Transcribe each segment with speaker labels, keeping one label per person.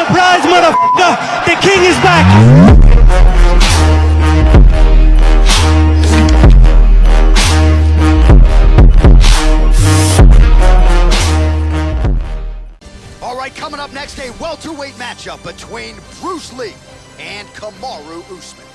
Speaker 1: surprise, motherfucker! The king is back!
Speaker 2: All right, coming up next, a welterweight matchup between Bruce Lee and Kamaru Usman.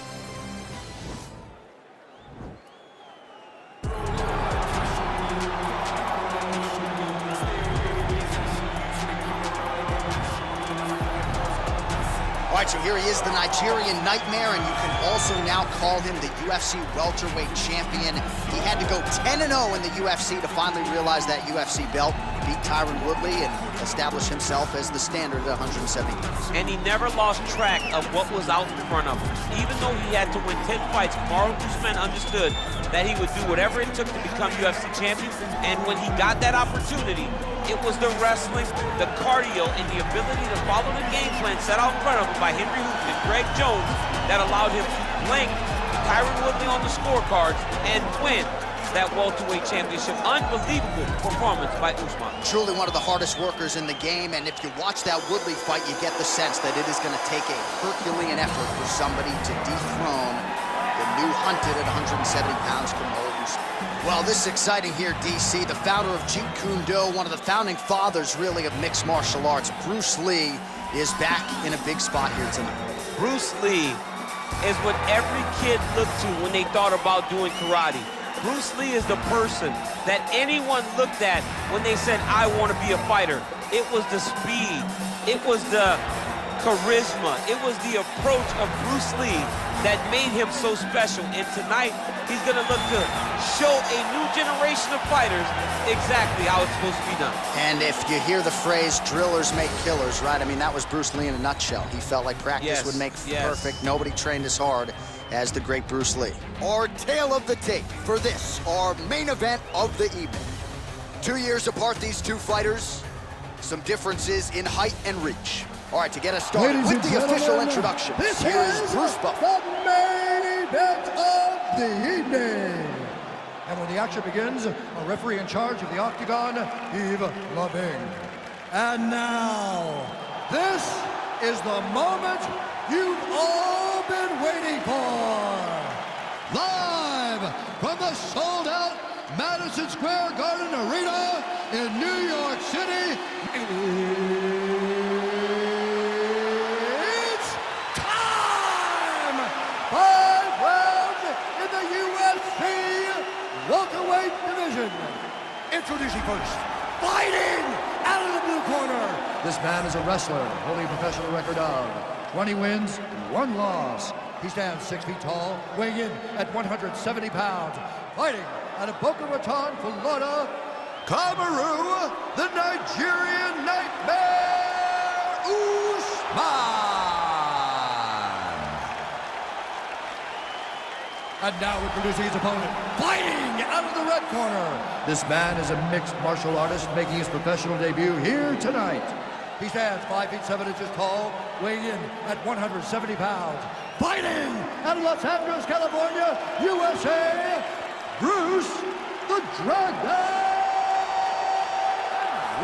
Speaker 2: All right, so here he is, the Nigerian Nightmare, and you can also now call him the UFC welterweight champion. He had to go 10-0 in the UFC to finally realize that UFC belt, beat Tyron Woodley, and establish himself as the standard at 170 pounds.
Speaker 3: And he never lost track of what was out in front of him. Even though he had to win 10 fights, Kamaru Usman understood that he would do whatever it took to become UFC champion. And when he got that opportunity, it was the wrestling, the cardio, and the ability to follow the game plan set out in front of him by Henry Hooft and Greg Jones that allowed him to blank Tyron Woodley on the scorecards and win that welterweight championship. Unbelievable performance by Usman.
Speaker 2: Truly one of the hardest workers in the game, and if you watch that Woodley fight, you get the sense that it is going to take a Herculean effort for somebody to dethrone the new hunted at 170 pounds, Kamaru Usman. Well, this is exciting here, DC. The founder of Jeet Kune Do, one of the founding fathers, really, of mixed martial arts, Bruce Lee, is back in a big spot here tonight.
Speaker 3: Bruce Lee is what every kid looked to when they thought about doing karate. Bruce Lee is the person that anyone looked at when they said, I want to be a fighter. It was the speed, it was the charisma, it was the approach of Bruce Lee that made him so special. And tonight, he's gonna look to show a new generation of fighters exactly how it's supposed to be done.
Speaker 2: And if you hear the phrase, drillers make killers, right? I mean, that was Bruce Lee in a nutshell. He felt like practice would make perfect. Nobody trained as hard as the great Bruce Lee. Our tale of the tape for this, our main event of the evening. 2 years apart, these two fighters, some differences in height and reach. All right, to get us started with the official introduction, here is Bruce Buffer.
Speaker 4: The main event of the evening. And when the action begins, a referee in charge of the Octagon, Yves Loving. And now, this is the moment you've all been waiting for. Live from the sold-out Madison Square Garden Arena in New York City. It's time! 5 rounds in the UFC welterweight division. Introducing first, fighting out of the blue corner. This man is a wrestler, holding a professional record of 20 wins, 1 loss. He stands 6 feet tall, weighing in at 170 pounds. Fighting out of Boca Raton, Florida, Kamaru, the Nigerian Nightmare, Usman. And now introducing his opponent, fighting out of the red corner. This man is a mixed martial artist making his professional debut here tonight. He stands 5 feet 7 inches tall, weighing in at 170 pounds. Fighting out of Los Angeles, California, USA, Bruce the Dragon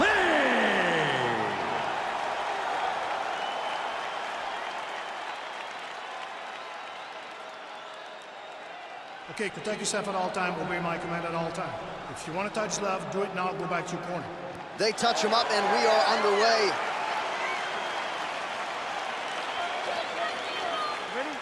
Speaker 4: Lee.
Speaker 5: Okay, protect yourself at all time, obey my command at all time. If you want to touch left, do it now, go back to your corner.
Speaker 2: They touch him up and we are underway.
Speaker 5: Ready?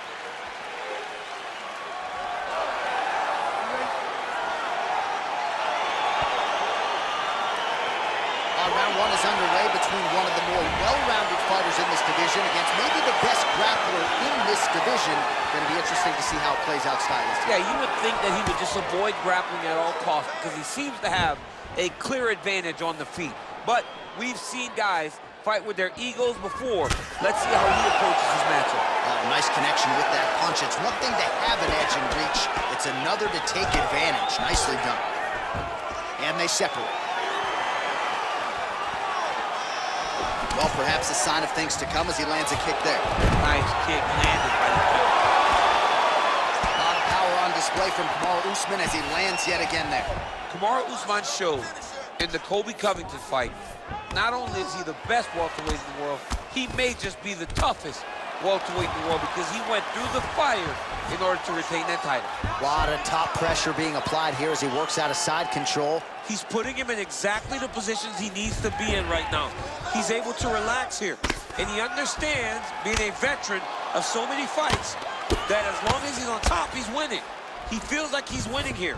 Speaker 2: Round 1 is underway between one of the more well-rounded fighters in this division against maybe the best grappler in this division. Going to be interesting to see how it plays out stylistically.
Speaker 3: Yeah, you would think that he would just avoid grappling at all costs because he seems to have a clear advantage on the feet. But we've seen guys fight with their egos before. Let's see how he approaches his matchup.
Speaker 2: Oh, nice connection with that punch. It's one thing to have an edge and reach. It's another to take advantage. Nicely done. And they separate. Well, perhaps a sign of things to come as he lands a kick there.
Speaker 3: Nice kick landed by the kick.
Speaker 2: A lot of power on display from Kamaru Usman as he lands yet again there.
Speaker 3: Kamaru Usman showed in the Colby Covington fight, not only is he the best welterweight in the world, he may just be the toughest welterweight in the world because he went through the fire in order to retain that title.
Speaker 2: A lot of top pressure being applied here as he works out of side control.
Speaker 3: He's putting him in exactly the positions he needs to be in right now. He's able to relax here, and he understands, being a veteran of so many fights, that as long as he's on top, he's winning. He feels like he's winning here.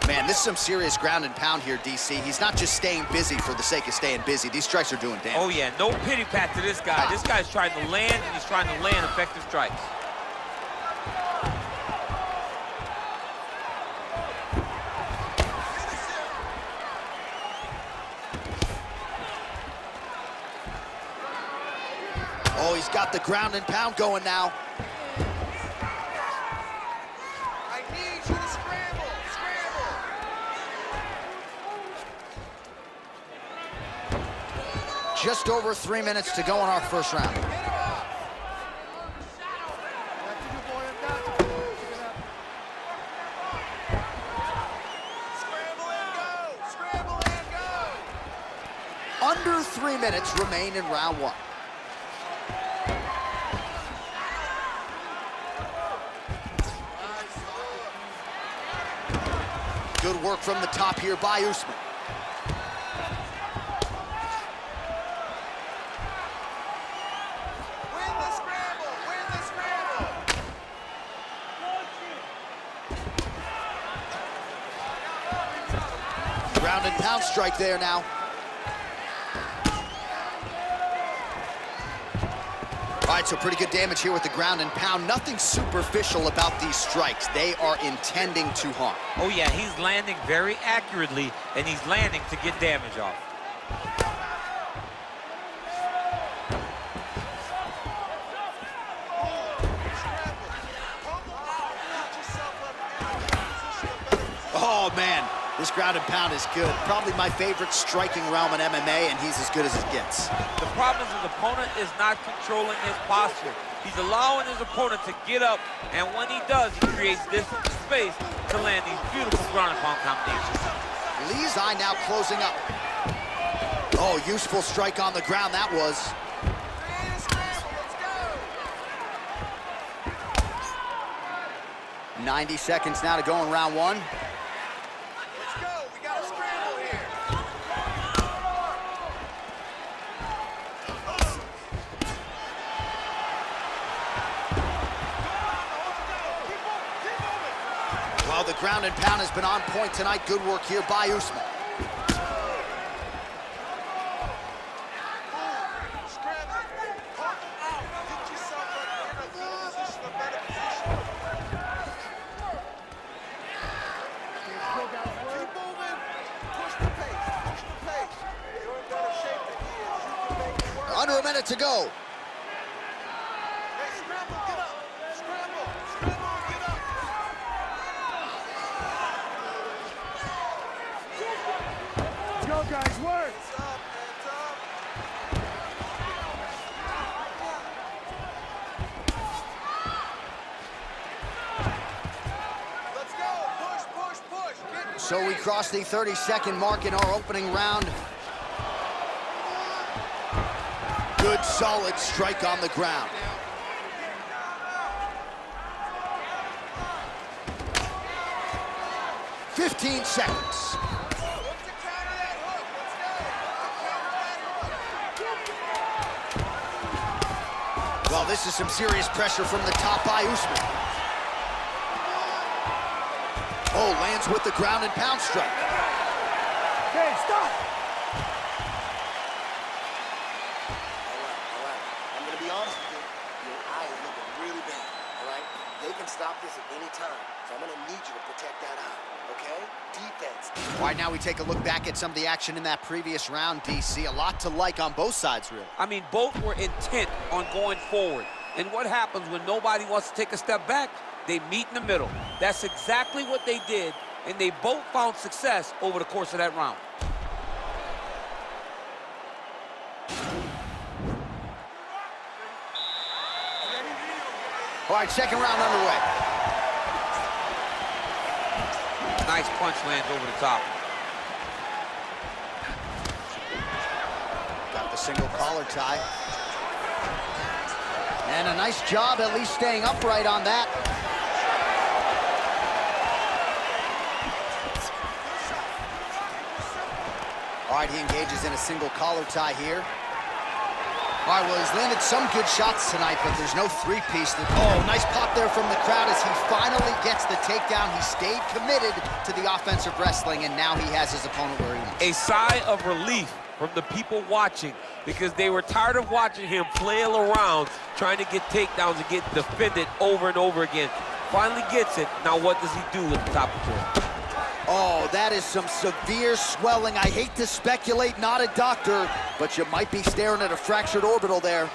Speaker 2: Man, this is some serious ground and pound here, DC. He's not just staying busy for the sake of staying busy. These strikes are doing damage.
Speaker 3: Oh, yeah, no pity pat to this guy. This guy's trying to land, and he's trying to land effective strikes.
Speaker 2: Oh, he's got the ground and pound going now.
Speaker 4: I need you to scramble, scramble.
Speaker 2: Just over 3 minutes to go in our first round.
Speaker 4: Scramble and go, scramble and go.
Speaker 2: Under 3 minutes remain in round one. Good work from the top here by Usman.
Speaker 4: Win the scramble, win the scramble.
Speaker 2: Ground and pound strike there now. All right, so pretty good damage here with the ground and pound. Nothing superficial about these strikes. They are intending to harm.
Speaker 3: Oh, yeah, he's landing very accurately, and he's landing to get damage off.
Speaker 2: Oh, man, this ground and pound is good. Probably my favorite striking realm in MMA, and he's as good as it gets.
Speaker 3: The problem is his opponent is not controlling his posture. He's allowing his opponent to get up, and when he does, he creates distance and space to land these beautiful ground and pound combinations.
Speaker 2: Lee's eye now closing up. Oh, useful strike on the ground, that was. 90 seconds now to go in round one.
Speaker 4: Let's go, we got a scramble here.
Speaker 2: Well, the ground and pound has been on point tonight. Good work here by Usman. Under a minute to go.
Speaker 4: Hey, scramble, get up. Scramble, scramble, get up.
Speaker 5: Let's go, guys, work.
Speaker 4: Hands up, hands up. Let's go, push, push, push. Get
Speaker 2: So we cross the 30-second mark in our opening round. Good, solid strike on the ground. "15 seconds. Well, this is some serious pressure from the top by Usman. Oh, lands with the ground and pound strike.
Speaker 5: Okay, stop.
Speaker 6: I'm going to be honest with you. Your eye is looking really bad, all right? They can stop this at any time, so I'm going to need you to protect that eye, okay? Defense.
Speaker 2: All right, now we take a look back at some of the action in that previous round, DC. A lot to like on both sides, really.
Speaker 3: I mean, both were intent on going forward. And what happens when nobody wants to take a step back? They meet in the middle. That's exactly what they did, and they both found success over the course of that round.
Speaker 2: All right, second round underway.
Speaker 3: nice punch lands over the top.
Speaker 2: Got the single collar tie. And a nice job at least staying upright on that. All right, he engages in a single collar tie here. All right, well, he's landed some good shots tonight, but there's no three-piece. Oh, nice pop there from the crowd as he finally gets the takedown. He stayed committed to the offensive wrestling, and now he has his opponent where he wants.
Speaker 3: A sigh of relief from the people watching, because they were tired of watching him flail around trying to get takedowns and get defended over and over again. Finally gets it. Now what does he do with the top control?
Speaker 2: Oh, that is some severe swelling. I hate to speculate, not a doctor, but you might be staring at a fractured orbital there.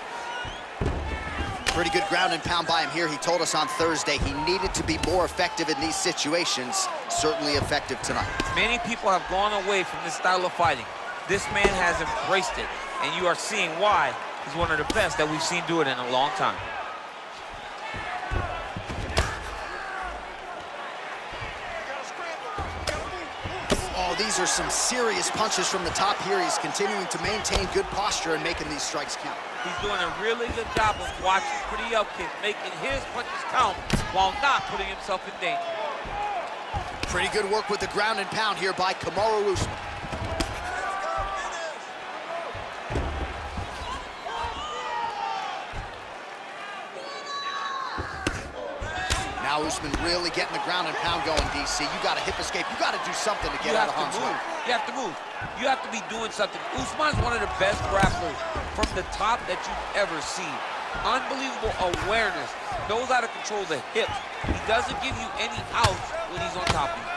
Speaker 2: Pretty good ground and pound by him here. He told us on Thursday he needed to be more effective in these situations. Certainly effective tonight.
Speaker 3: Many people have gone away from this style of fighting. This man has embraced it, and you are seeing why he's one of the best that we've seen do it in a long time.
Speaker 2: Oh, these are some serious punches from the top here. He's continuing to maintain good posture and making these strikes count.
Speaker 3: He's doing a really good job of watching for the upkick, making his punches count while not putting himself in danger.
Speaker 2: Pretty good work with the ground and pound here by Kamaru Usman. Now Usman really getting the ground and pound going, DC. You got to hip escape. You got to do something to get out of harm's way.
Speaker 3: You have to move. You have to be doing something. Usman's one of the best grapplers from the top that you've ever seen. Unbelievable awareness. Knows how to control the hips. He doesn't give you any outs when he's on top of you.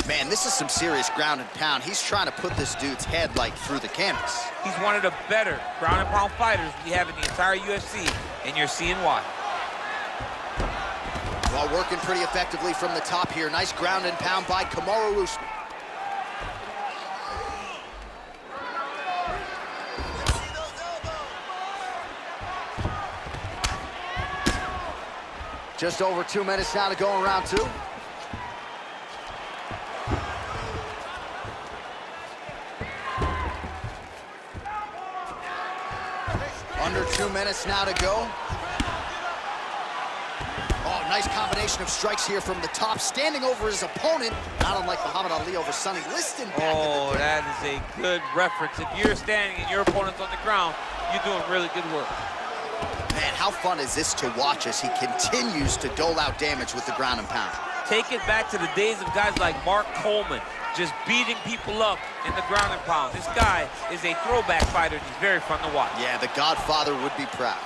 Speaker 2: Man, this is some serious ground and pound. He's trying to put this dude's head, like, through the canvas.
Speaker 3: He's one of the better ground and pound fighters we have in the entire UFC, and you're seeing why.
Speaker 2: Well, working pretty effectively from the top here. Nice ground and pound by Kamaru Usman. Just over 2 minutes now to go in round two. Under 2 minutes now to go. Oh, nice combination of strikes here from the top, standing over his opponent, not unlike Muhammad Ali over Sonny Liston back in the day.
Speaker 3: That is a good reference. If you're standing and your opponent's on the ground, you're doing really good work.
Speaker 2: Man, how fun is this to watch as he continues to dole out damage with the ground and pound.
Speaker 3: Take it back to the days of guys like Mark Coleman, just beating people up in the ground and pound. This guy is a throwback fighter, and he's very fun to watch.
Speaker 2: Yeah, the Godfather would be proud.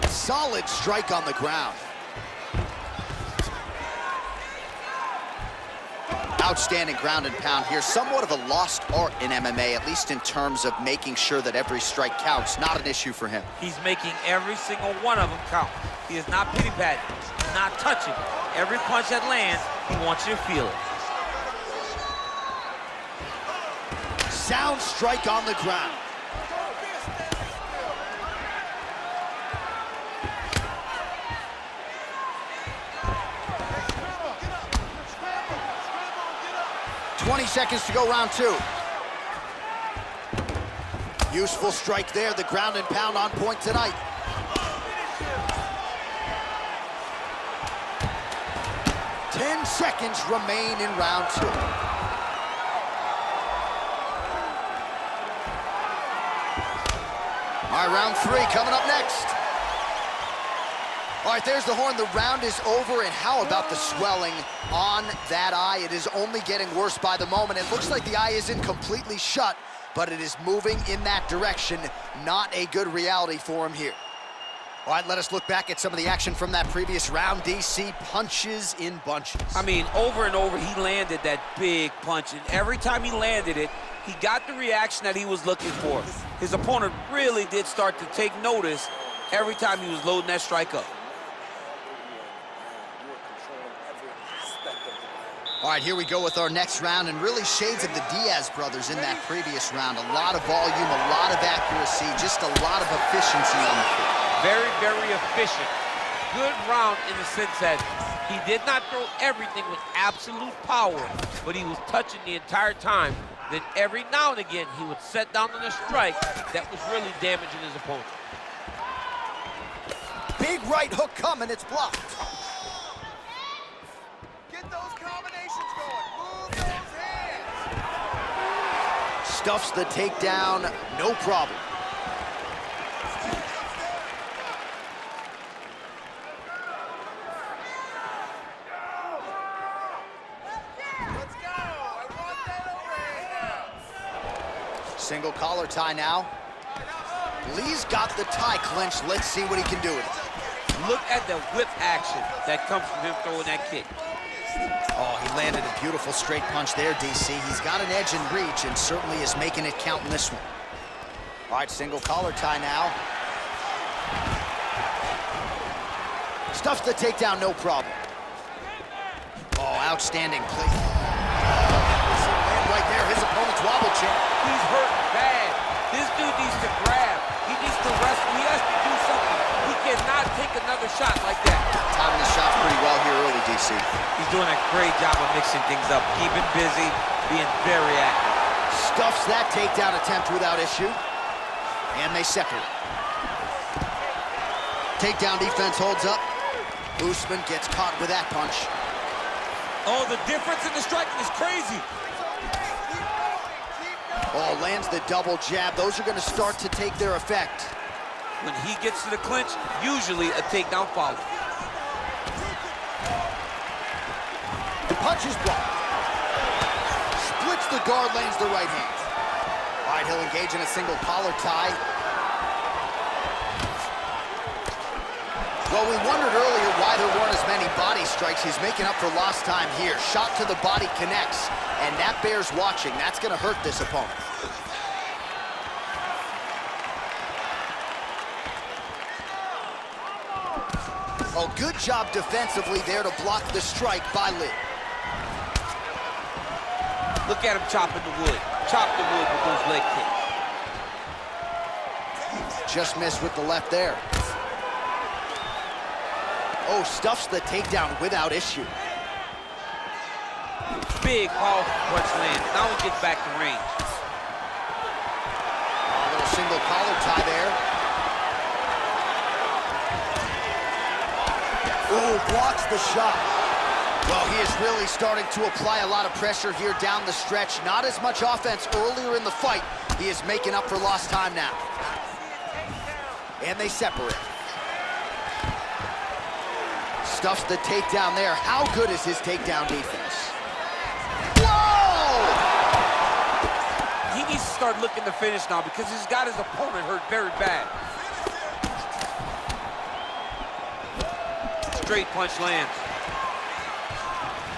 Speaker 2: Solid strike on the ground. Outstanding ground and pound here. Somewhat of a lost art in MMA, at least in terms of making sure that every strike counts. Not an issue for him. He's making every single one of them count. He is not pity-patting. He's not touching. Every punch that lands, he wants you to feel it. Sound strike on the ground. .20 seconds to go, round two. Useful strike there, the ground and pound on point tonight. Ten seconds remain in round two. All right, round three coming up next. All right, there's the horn. The round is over, and how about the swelling on that eye? It is only getting worse by the moment. It looks like the eye isn't completely shut, but it is moving in that direction. Not a good reality for him here. All right, let us look back at some of the action from that previous round. DC punches in bunches.
Speaker 3: I mean, over and over, he landed that big punch, and every time he landed it, he got the reaction that he was looking for. His opponent really did start to take notice every time he was loading that strike up.
Speaker 2: All right, here we go with our next round, and really shades of the Diaz brothers in that previous round. A lot of volume, a lot of accuracy, just a lot of efficiency on the field.
Speaker 3: Very, very efficient. Good round in the sense that he did not throw everything with absolute power, but he was touching the entire time. Then every now and again, he would set down on a strike that was really damaging his opponent.
Speaker 2: Big right hook coming, it's blocked.
Speaker 6: Get those combinations going. Move those hands.
Speaker 2: Stuffs the takedown, no problem.
Speaker 6: Let's go. I want that overhand now.
Speaker 2: Single collar tie now. Lee's got the tie clinched. Let's see what he can do with it.
Speaker 3: Look at the whip action that comes from him throwing that kick.
Speaker 2: Oh, he landed a beautiful straight punch there, DC. He's got an edge in reach and certainly is making it count in this one. All right, single collar tie now. Stuffs the takedown, no problem. Oh, outstanding play. And right there, his opponent's wobble check.
Speaker 3: He's hurt bad. This dude needs to grab. He needs to wrestle. He has to do something. He cannot take another shot like that.
Speaker 2: Timing the shots pretty well here early, DC.
Speaker 3: He's doing a great job of mixing things up, keeping busy, being very active.
Speaker 2: Stuffs that takedown attempt without issue. And they separate. Takedown defense holds up. Usman gets caught with that punch.
Speaker 3: Oh, the difference in the striking is crazy.
Speaker 2: Oh, lands the double jab. Those are going to start to take their effect.
Speaker 3: When he gets to the clinch, usually a takedown follows.
Speaker 2: The punch is blocked. Splits the guard, lands the right hand. All right, he'll engage in a single collar tie. Well, we wondered earlier why there weren't as many body strikes. He's making up for lost time here. Shot to the body connects, and that bears watching. That's going to hurt this opponent. Oh, good job defensively there to block the strike by Lee.
Speaker 3: Look at him chopping the wood. Chop the wood with those leg kicks.
Speaker 2: Just missed with the left there. Oh, stuffs the takedown without issue.
Speaker 3: Big off punch land. Now he gets back to range.
Speaker 2: A little single collar tie there. Ooh, blocks the shot. Well, he is really starting to apply a lot of pressure here down the stretch. Not as much offense earlier in the fight. He is making up for lost time now. And they separate. Stuffs the takedown there. How good is his takedown defense? Whoa!
Speaker 3: He needs to start looking to finish now because he's got his opponent hurt very bad. Straight punch lands.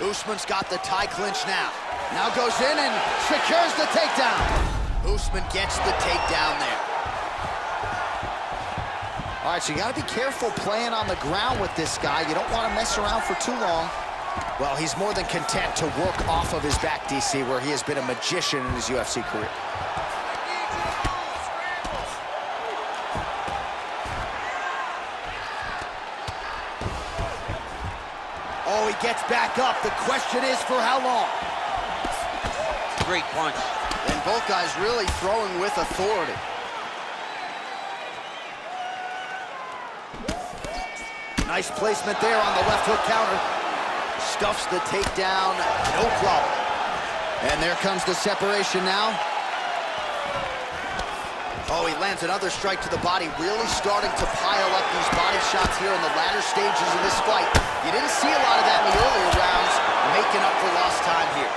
Speaker 2: Usman's got the tie clinch now. Now goes in and secures the takedown. Usman gets the takedown there. All right, so you got to be careful playing on the ground with this guy. You don't want to mess around for too long. Well, he's more than content to work off of his back, DC, where he has been a magician in his UFC career. Oh, he gets back up. The question is for how long?
Speaker 3: Great punch.
Speaker 2: And both guys really throwing with authority. Nice placement there on the left hook counter. Stuffs the takedown, no problem. And there comes the separation now. Oh, he lands another strike to the body, really starting to pile up these body shots here in the latter stages of this fight. You didn't see a lot of that in the earlier rounds, making up for lost time here.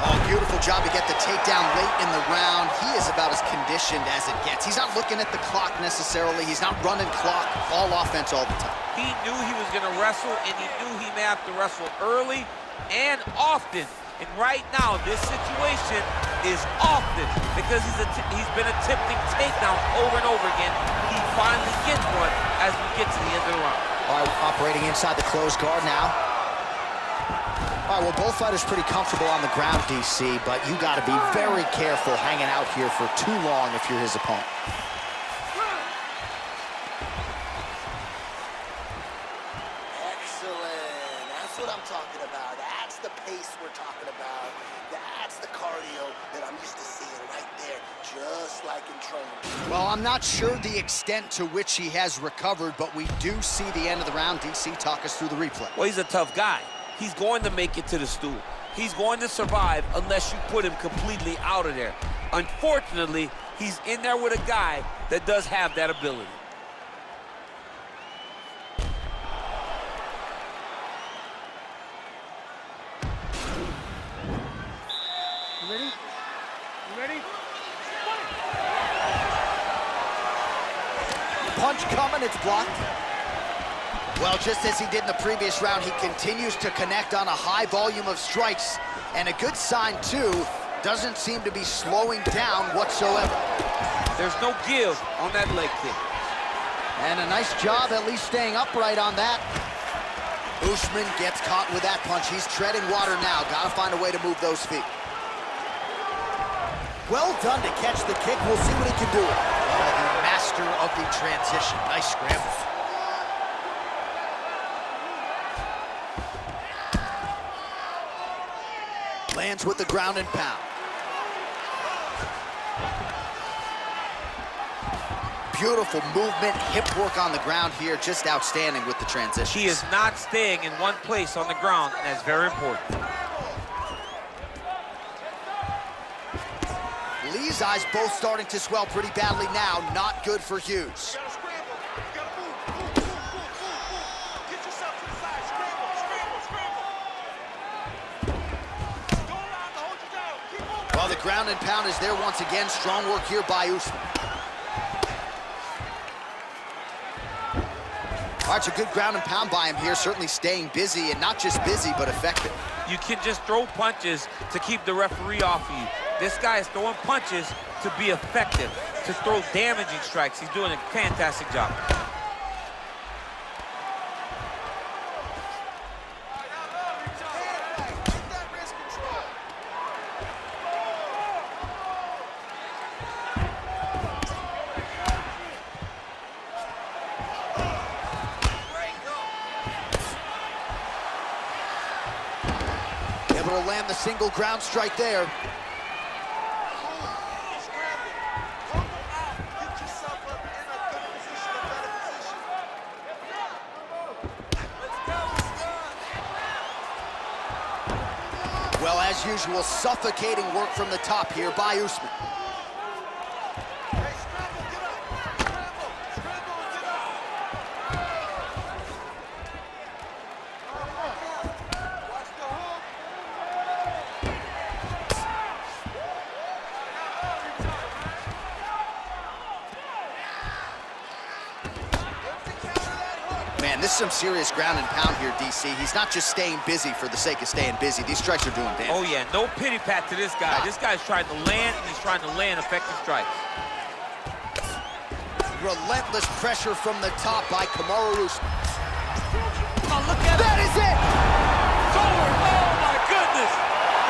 Speaker 2: Oh, beautiful job to get the takedown late in the round. He is about as conditioned as it gets. He's not looking at the clock necessarily. He's not running clock, all offense all the time.
Speaker 3: He knew he was going to wrestle, and he knew he may have to wrestle early and often. And right now, this situation is often because he's been attempting takedowns over and over again. He finally gets one as we get to the end of the round.
Speaker 2: All right, operating inside the closed guard now. All right, well, both fighters pretty comfortable on the ground, DC, but you got to be very careful hanging out here for too long if you're his opponent.
Speaker 6: Excellent. That's what I'm talking about. That's the pace we're talking about. That's the cardio that I'm used to seeing right there, just like in training.
Speaker 2: Well, I'm not sure the extent to which he has recovered, but we do see the end of the round. DC, talk us through the replay.
Speaker 3: Well, he's a tough guy. He's going to make it to the stool. He's going to survive unless you put him completely out of there. Unfortunately, he's in there with a guy that does have that ability.
Speaker 5: You ready? You ready?
Speaker 2: Punch coming, it's blocked. Well, just as he did in the previous round, he continues to connect on a high volume of strikes. And a good sign, too, doesn't seem to be slowing down whatsoever.
Speaker 3: There's no give on that leg kick.
Speaker 2: And a nice job at least staying upright on that. Usman gets caught with that punch. He's treading water now. Got to find a way to move those feet. Well done to catch the kick. We'll see what he can do. Oh, the master of the transition. Nice scramble. Lands with the ground and pound. Beautiful movement, hip work on the ground here, just outstanding with the transition.
Speaker 3: He is not staying in one place on the ground, and that's very important.
Speaker 2: Lee's eyes both starting to swell pretty badly now. Not good for Hughes. Well, the ground and pound is there once again. Strong work here by Usman. All right, it's a good ground and pound by him here, certainly staying busy, and not just busy, but effective.
Speaker 3: You can just throw punches to keep the referee off of you. This guy is throwing punches to be effective, to throw damaging strikes. He's doing a fantastic job.
Speaker 2: Able to land the single ground strike there. Well, as usual, suffocating work from the top here by Usman. Man, this is some serious ground and pound here, DC. He's not just staying busy for the sake of staying busy. These strikes are doing damage.
Speaker 3: Oh, yeah, no pity pat to this guy. This guy's trying to land, and he's trying to land effective strikes.
Speaker 2: Relentless pressure from the top by Kamaru Usman.
Speaker 3: Oh, look at
Speaker 2: that is it!
Speaker 3: Forward. Oh, my goodness!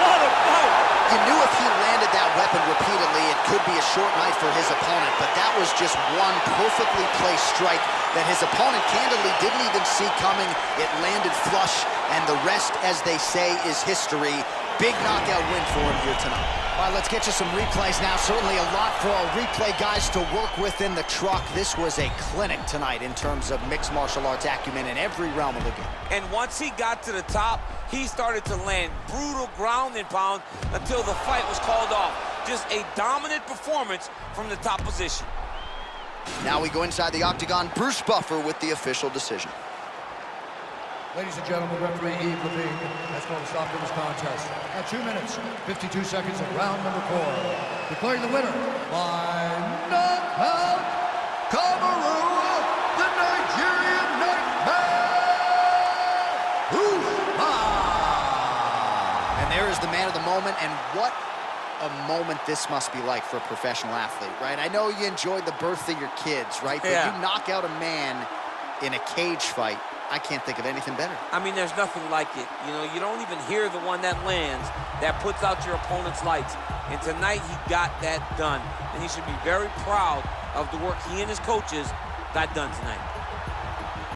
Speaker 3: What a fight!
Speaker 2: You knew if he landed that weapon repeatedly, it could be a short night for his opponent, but that was just one perfectly placed strike that his opponent candidly didn't even see coming. It landed flush, and the rest, as they say, is history. Big knockout win for him here tonight. All right, let's get you some replays now. Certainly a lot for our replay guys to work with in the truck. This was a clinic tonight in terms of mixed martial arts acumen in every realm of the game.
Speaker 3: And once he got to the top, he started to land brutal ground and pound until the fight was called off. Just a dominant performance from the top position.
Speaker 2: Now we go inside the octagon. Bruce Buffer with the official decision.
Speaker 4: Ladies and gentlemen, referee Yves Levine has called a stop to this contest at 2 minutes, 52 seconds of round number 4. Declaring the winner by knockout, Kamaru, the Nigerian Nightmare, Usman.
Speaker 2: And there is the man of the moment, and what a moment this must be like for a professional athlete, right? I know you enjoyed the birth of your kids, right? But you knock out a man in a cage fight. I can't think of anything better.
Speaker 3: I mean, there's nothing like it. You know, you don't even hear the one that lands, that puts out your opponent's lights. And tonight, he got that done. And he should be very proud of the work he and his coaches got done tonight.